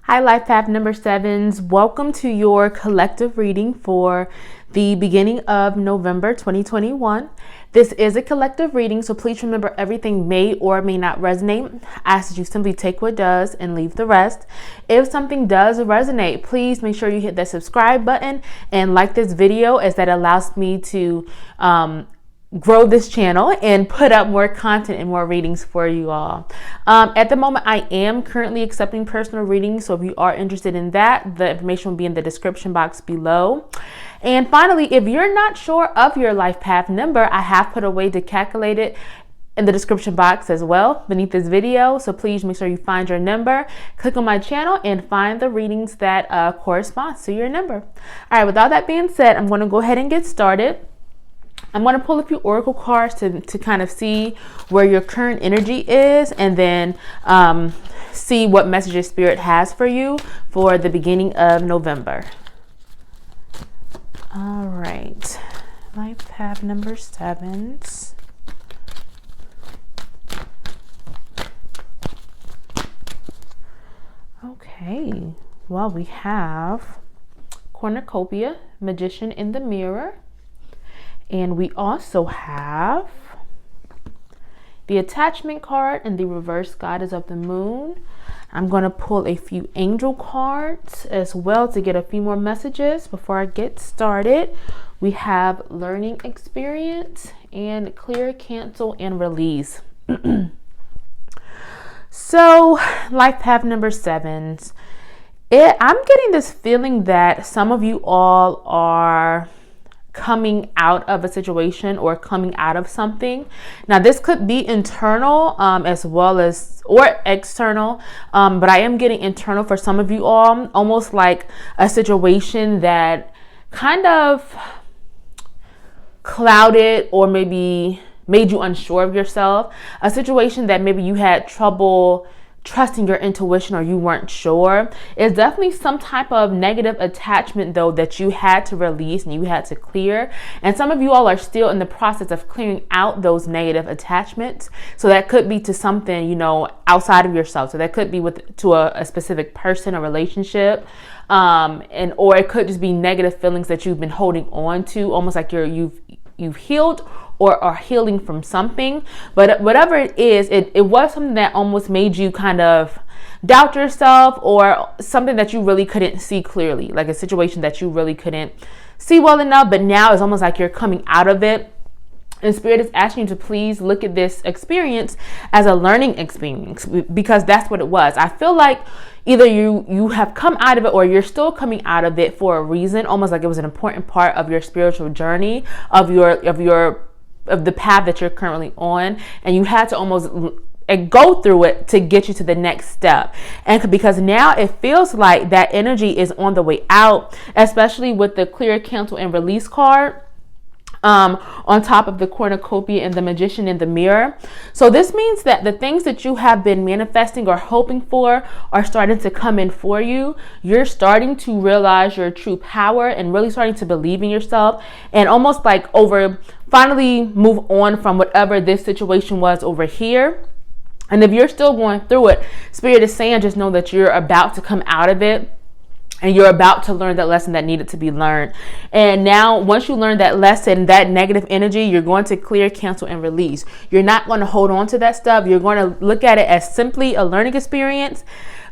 Hi, Life Path number 7s. Welcome to your collective reading for the beginning of November 2021. This is a collective reading, so please remember everything may or may not resonate. I ask that you simply take what does and leave the rest. If something does resonate, please make sure you hit that subscribe button and like this video, as that allows me to grow this channel and put up more content and more readings for you all. At the moment, I am currently accepting personal readings, so if you are interested in that, the information will be in the description box below. And finally, if you're not sure of your life path number, I have put a way to calculate it in the description box as well beneath this video, so please make sure you find your number, click on my channel, and find the readings that correspond to your number. All right, with all that being said, I'm going to go ahead and get started. I'm going to pull a few oracle cards to kind of see where your current energy is, and then see what messages Spirit has for you for the beginning of November. All right, life path number 7s. Okay, well, we have cornucopia, magician in the mirror. And we also have the attachment card and the reverse goddess of the moon. I'm going to pull a few angel cards as well to get a few more messages before I get started. We have learning experience and clear, cancel, and release. So, life path number 7s. I'm getting this feeling that some of you all are coming out of a situation or coming out of something. Now, this could be internal as well as or external, but I am getting internal for some of you all, almost like a situation that kind of clouded or maybe made you unsure of yourself, a situation that maybe you had trouble trusting your intuition or you weren't sure. It's definitely some type of negative attachment though that you had to release and you had to clear, and some of you all are still in the process of clearing out those negative attachments. So that could be to something, you know, outside of yourself. So that could be to a specific person or relationship, and or it could just be negative feelings that you've been holding on to, almost like you've healed or are healing from something. But whatever it is, it was something that almost made you kind of doubt yourself, or something that you really couldn't see clearly, like a situation that you really couldn't see well enough, but now it's almost like you're coming out of it. And Spirit is asking you to please look at this experience as a learning experience, because that's what it was. I feel like either you have come out of it or you're still coming out of it for a reason, almost like it was an important part of your spiritual journey, of the path that you're currently on, and you had to almost go through it to get you to the next step. And because now it feels like that energy is on the way out, especially with the clear, cancel, and release card on top of the cornucopia and the magician in the mirror. So this means that the things that you have been manifesting or hoping for are starting to come in for you. You're starting to realize your true power and really starting to believe in yourself, and almost like finally move on from whatever this situation was over here. And if you're still going through it, Spirit is saying just know that you're about to come out of it. And you're about to learn that lesson that needed to be learned. And now, once you learn that lesson, that negative energy, you're going to clear, cancel, and release. You're not going to hold on to that stuff. You're going to look at it as simply a learning experience.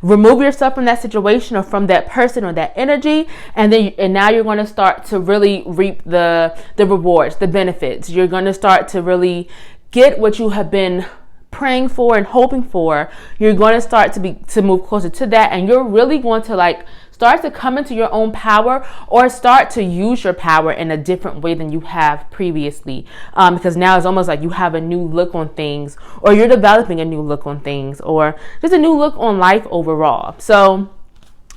Remove yourself from that situation or from that person or that energy. And now you're going to start to really reap the rewards, the benefits. You're going to start to really get what you have been praying for and hoping for. You're going to start to move closer to that, and you're really going to start to come into your own power, or start to use your power in a different way than you have previously, because now it's almost like you have a new look on things, or you're developing a new look on things, or just a new look on life overall. So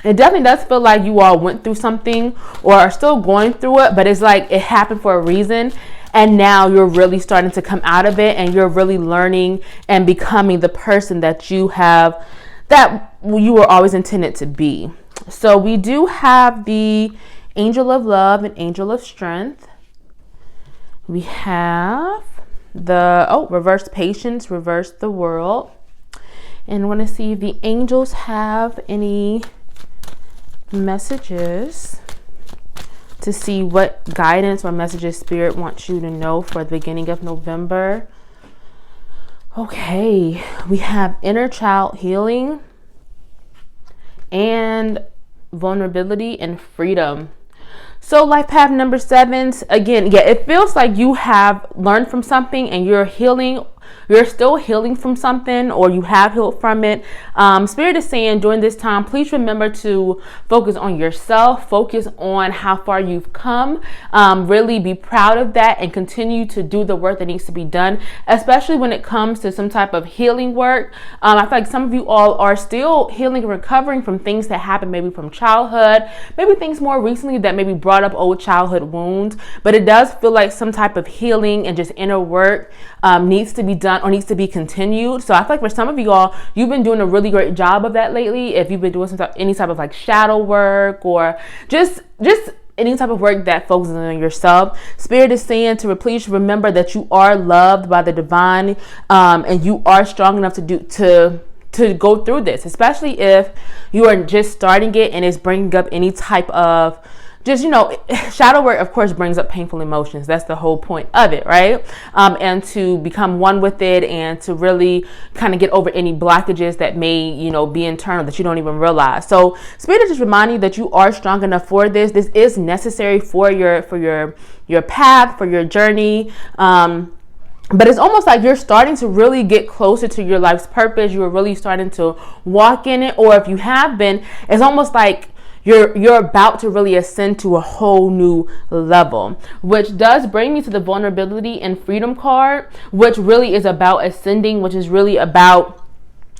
it definitely does feel like you all went through something or are still going through it, but it's like it happened for a reason. And now you're really starting to come out of it, and you're really learning and becoming the person that you were always intended to be. So we do have the angel of love and angel of strength. We have the reverse patience, reverse the world. And I want to see if the angels have any messages to see what guidance or messages Spirit wants you to know for the beginning of November. Okay, we have inner child healing and vulnerability and freedom. So life path number 7, again, yeah, it feels like you have learned from something and you're healing. You're still healing from something, or you have healed from it. Spirit is saying during this time, please remember to focus on yourself, focus on how far you've come, really be proud of that and continue to do the work that needs to be done, especially when it comes to some type of healing work. I feel like some of you all are still healing and recovering from things that happened maybe from childhood, maybe things more recently that maybe brought up old childhood wounds, but it does feel like some type of healing and just inner work needs to be done or needs to be continued. So I feel like for some of you all, you've been doing a really great job of that lately. If you've been doing any type of like shadow work or just any type of work that focuses on yourself, Spirit is saying to please remember that you are loved by the divine, and you are strong enough to go through this, especially if you are just starting it and it's bringing up any type of just, shadow work, of course, brings up painful emotions. That's the whole point of it, right? And to become one with it and to really kind of get over any blockages that may, be internal that you don't even realize. So Spirit is just reminding you that you are strong enough for this. This is necessary for your path, for your journey. But it's almost like you're starting to really get closer to your life's purpose. You're really starting to walk in it. Or if you have been, it's almost like you're about to really ascend to a whole new level, which does bring me to the vulnerability and freedom card, which really is about ascending, which is really about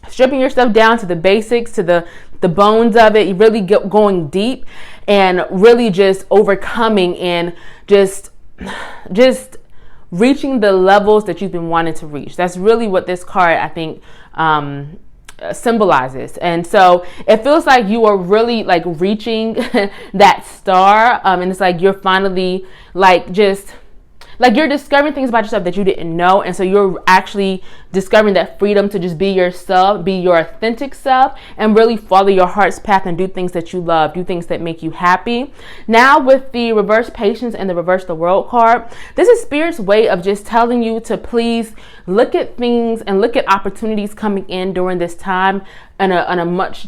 stripping yourself down to the basics, to the bones of it. You really going deep and really just overcoming and just reaching the levels that you've been wanting to reach. That's really what this card, I think, symbolizes. And so it feels like you are really like reaching that star, and it's like you're finally like just like you're discovering things about yourself that you didn't know. And so you're actually discovering that freedom to just be yourself, be your authentic self, and really follow your heart's path and do things that you love, do things that make you happy. Now with the reverse patience and the reverse the world card, this is Spirit's way of just telling you to please look at things and look at opportunities coming in during this time on a much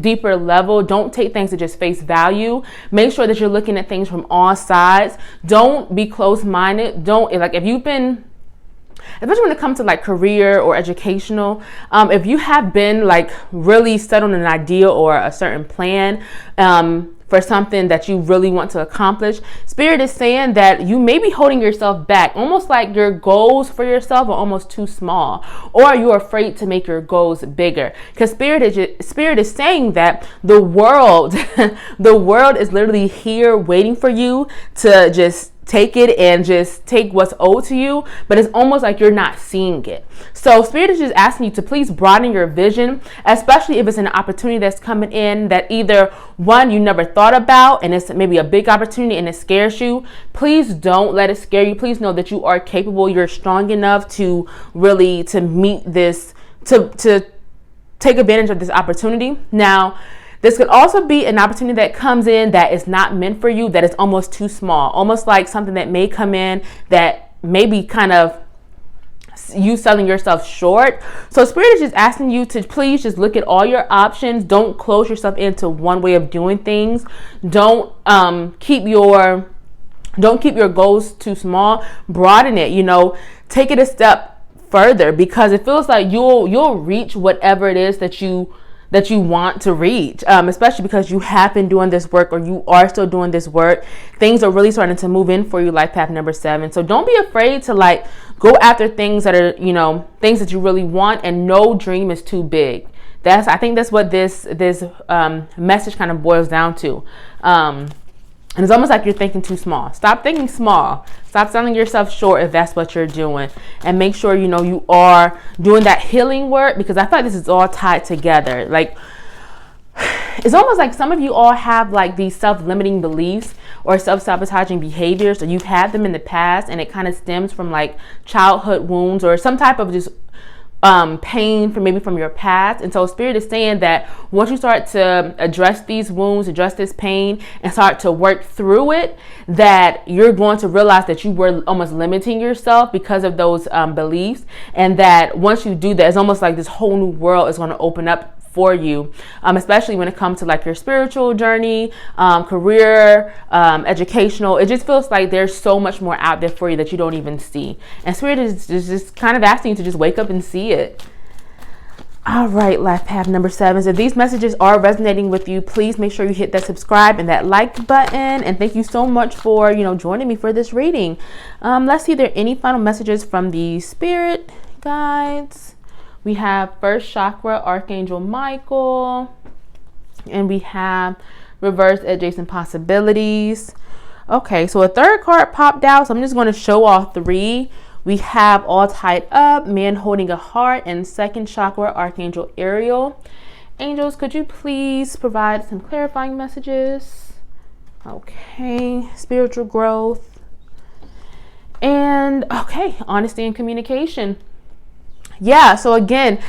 deeper level. Don't take things at just face value. Make sure that you're looking at things from all sides. Don't be closed-minded. If you've been, especially when it comes to like career or educational, if you have been like really set on an idea or a certain plan, for something that you really want to accomplish, Spirit is saying that you may be holding yourself back, almost like your goals for yourself are almost too small, or you're afraid to make your goals bigger. Because Spirit is saying that the world is literally here waiting for you to just take it and just take what's owed to you, but it's almost like you're not seeing it. So Spirit is just asking you to please broaden your vision, especially if it's an opportunity that's coming in that either one, you never thought about and it's maybe a big opportunity and it scares you. Please don't let it scare you. Please know that you are capable. You're strong enough to really to meet this, to take advantage of this opportunity. Now, this could also be an opportunity that comes in that is not meant for you, that is almost too small, almost like something that may come in that may be kind of you selling yourself short. So Spirit is just asking you to please just look at all your options. Don't close yourself into one way of doing things. Don't keep your goals too small. Broaden it, take it a step further, because it feels like you'll reach whatever it is that you want to reach, especially because you have been doing this work, or you are still doing this work. Things are really starting to move in for you, life path number 7. So don't be afraid to like go after things that are, things that you really want, and no dream is too big. I think that's what this message kind of boils down to. And it's almost like you're thinking too small. Stop thinking small. Stop selling yourself short if that's what you're doing. And make sure, you are doing that healing work, because I feel like this is all tied together. Like, it's almost like some of you all have like these self-limiting beliefs or self-sabotaging behaviors, or you've had them in the past, and it kind of stems from like childhood wounds or some type of just pain from your past. And so Spirit is saying that once you start to address these wounds, address this pain, and start to work through it, that you're going to realize that you were almost limiting yourself because of those beliefs. And that once you do that, it's almost like this whole new world is going to open up for you, especially when it comes to like your spiritual journey, career, educational. It just feels like there's so much more out there for you that you don't even see. And Spirit is just kind of asking you to just wake up and see it. All right, life path number 7. So if these messages are resonating with you, please make sure you hit that subscribe and that like button. And thank you so much for, joining me for this reading. Let's see if there are any final messages from the Spirit guides. We have first chakra, Archangel Michael, and we have reverse adjacent possibilities. Okay, so a third card popped out, so I'm just going to show all 3. We have all tied up, man holding a heart, and second chakra, Archangel Ariel. Angels, could you please provide some clarifying messages? Okay, spiritual growth. And okay, honesty and communication. Yeah, so again,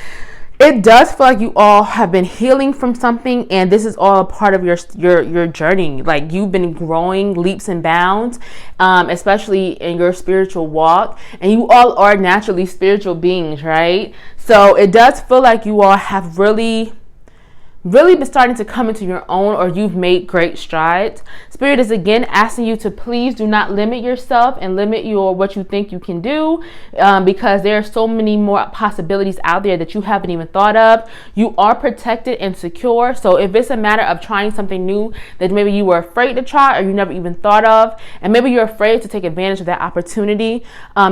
it does feel like you all have been healing from something, and this is all a part of your journey. Like, you've been growing leaps and bounds, especially in your spiritual walk, and you all are naturally spiritual beings, right? So it does feel like you all have really been starting to come into your own, or you've made great strides. Spirit is again asking you to please do not limit yourself and limit what you think you can do, because there are so many more possibilities out there that you haven't even thought of. You are protected and secure. So if it's a matter of trying something new that maybe you were afraid to try or you never even thought of, and maybe you're afraid to take advantage of that opportunity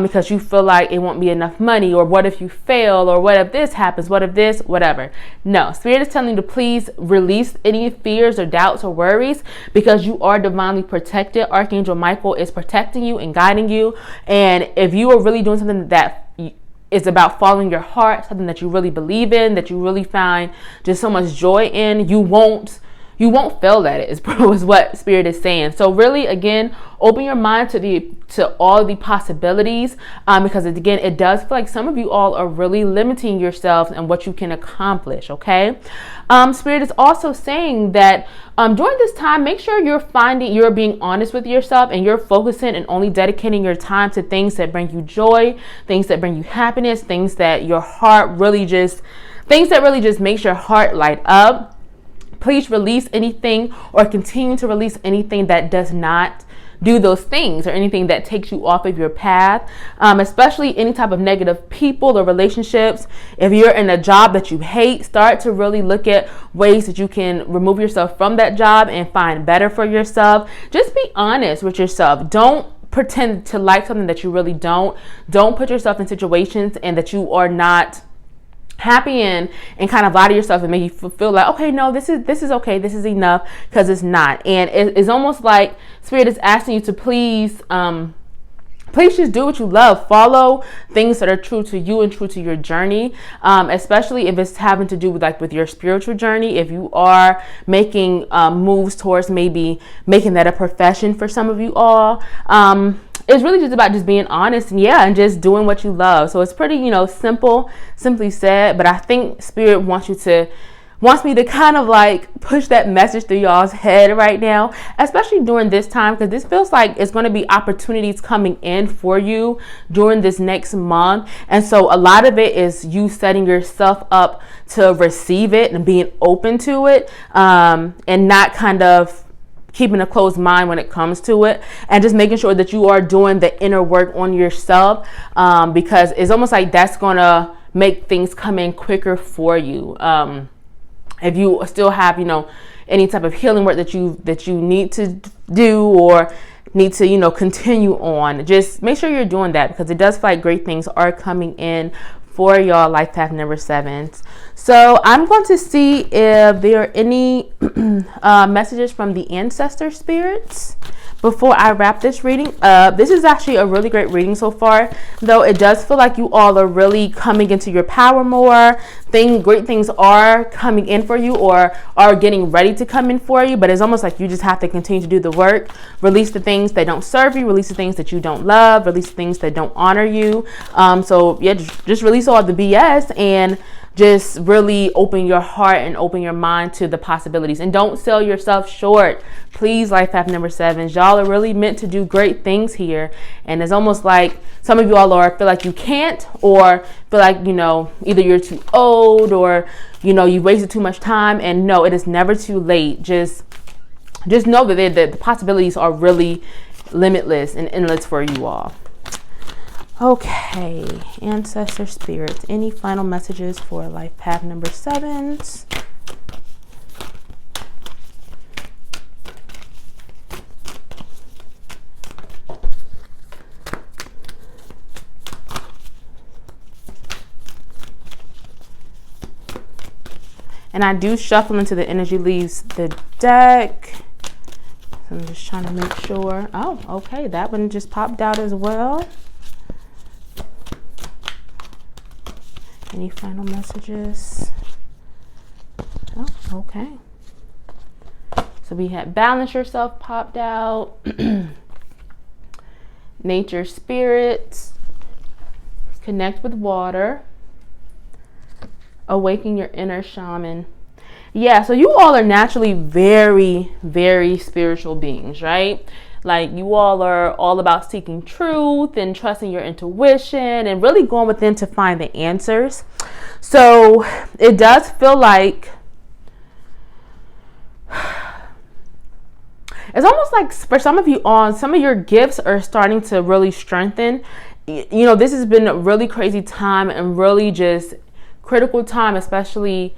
because you feel like it won't be enough money, or what if you fail, or what if this happens, what if this, whatever. No, Spirit is telling you to please release any fears or doubts or worries, because you are divinely protected. Archangel Michael is protecting you and guiding you. And if you are really doing something that is about following your heart, something that you really believe in, that you really find just so much joy in, you won't fail at it, is what Spirit is saying. So really, again, open your mind to all the possibilities, because again, it does feel like some of you all are really limiting yourselves and what you can accomplish. Okay. Spirit is also saying that during this time, make sure you're being honest with yourself, and you're focusing and only dedicating your time to things that bring you joy, things that bring you happiness, things that really just makes your heart light up. Please release anything, or continue to release anything that does not do those things, or anything that takes you off of your path, especially any type of negative people or relationships. If you're in a job that you hate, start to really look at ways that you can remove yourself from that job and find better for yourself. Just be honest with yourself. Don't pretend to like something that you really don't. Don't put yourself in situations and that you are not happy in, and kind of lie to yourself and make you feel like, okay, no, this is okay, this is enough, because it's not. And it's almost like Spirit is asking you to please just do what you love. Follow things that are true to you and true to your journey, especially if it's having to do with your spiritual journey. If you are making moves towards maybe making that a profession for some of you all, it's really just about just being honest and just doing what you love. So it's pretty, simply said, but I think Spirit wants me to kind of like push that message through y'all's head right now, especially during this time, because this feels like it's going to be opportunities coming in for you during this next month. And so a lot of it is you setting yourself up to receive it and being open to it, and not kind of keeping a closed mind when it comes to it, and just making sure that you are doing the inner work on yourself, because it's almost like that's going to make things come in quicker for you. If you still have, any type of healing work that you need to do, or need to, continue on, just make sure you're doing that, because it does feel like great things are coming in for y'all life path number 7. So I'm going to see if there are any messages from the ancestor spirits before I wrap this reading up. This is actually a really great reading so far, though it does feel like you all are really coming into your power more. great things are coming in for you or are getting ready to come in for you, but it's almost like you just have to continue to do the work. Release the things that don't serve you, release the things that you don't love, release the things that don't honor you. So yeah, just release all the BS and just really open your heart and open your mind to the possibilities, and don't sell yourself short. Please, life path number 7s, y'all are really meant to do great things here. And it's almost like some of you all feel like you can't, or feel like, either you're too old or, you've wasted too much time. And no, it is never too late. Just know that the possibilities are really limitless and endless for you all. Okay, ancestor spirits, any final messages for life path number 7s? And I do shuffle until the energy leaves the deck. So I'm just trying to make sure. Oh, okay, that one just popped out as well. Any final messages? Oh, okay. So we had balance yourself popped out. Nature spirits. Connect with water. Awaken your inner shaman. Yeah, so you all are naturally very, very spiritual beings, right? Like, you all are all about seeking truth and trusting your intuition and really going within to find the answers. So it does feel like it's almost like for some of you on, some of your gifts are starting to really strengthen. This has been a really crazy time and really just critical time, especially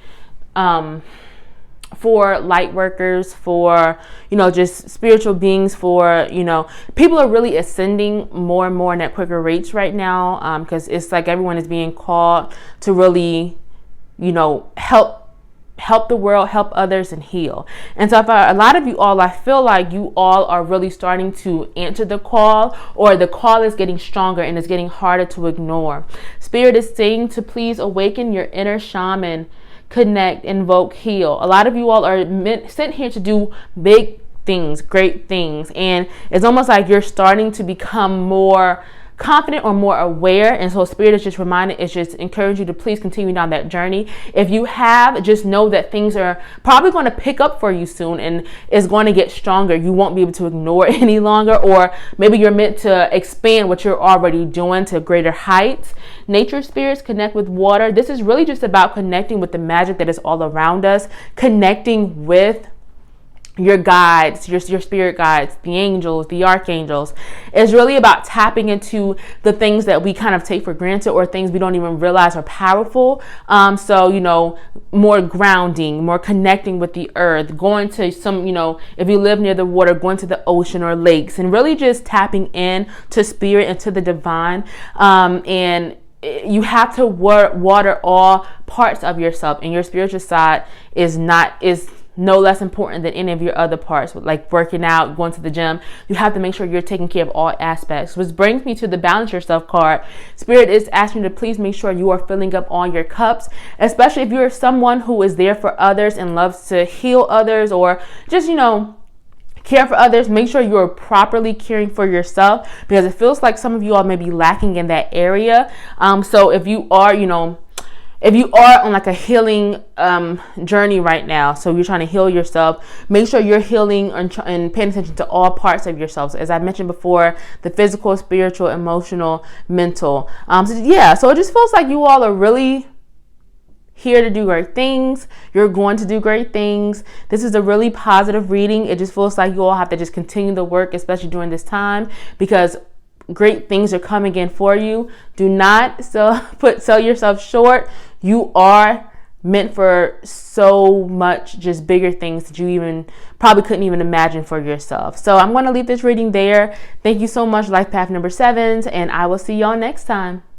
for light workers, for, just spiritual beings, for, people are really ascending more and more and at quicker rates right now, because it's like everyone is being called to really, help the world, help others, and heal. And so for a lot of you all, I feel like you all are really starting to answer the call, or the call is getting stronger and it's getting harder to ignore. Spirit is saying to please awaken your inner shaman, connect, invoke, heal. A lot of you all are sent here to do big things, great things. And it's almost like you're starting to become more confident or more aware. And so Spirit is just reminding, it's just encourage you to please continue down that journey. If you have, just know that things are probably going to pick up for you soon and it's going to get stronger. You won't be able to ignore it any longer, or maybe you're meant to expand what you're already doing to greater heights. Nature spirits, connect with water. This is really just about connecting with the magic that is all around us, connecting with your guides, your spirit guides, the angels, the archangels. It's really about tapping into the things that we kind of take for granted, or things we don't even realize are powerful. So, more grounding, more connecting with the earth, going to some, if you live near the water, going to the ocean or lakes, and really just tapping in to spirit and to the divine. And you have to water all parts of yourself, and your spiritual side is no less important than any of your other parts, like working out, going to the gym. You have to make sure you're taking care of all aspects, which brings me to the balance yourself card. Spirit is asking you to please make sure you are filling up all your cups, especially if you're someone who is there for others and loves to heal others, or just, care for others. Make sure you're properly caring for yourself, because it feels like some of you all may be lacking in that area. So if you are, if you are on like a healing journey right now, so you're trying to heal yourself, make sure you're healing and paying attention to all parts of yourself. As I mentioned before, the physical, spiritual, emotional, mental. So it just feels like you all are really here to do great things. You're going to do great things. This is a really positive reading. It just feels like you all have to just continue the work, especially during this time, because great things are coming in for you. Do not sell yourself short. You are meant for so much just bigger things that you even probably couldn't even imagine for yourself. So I'm going to leave this reading there. Thank you so much, Life Path number 7s, and I will see y'all next time.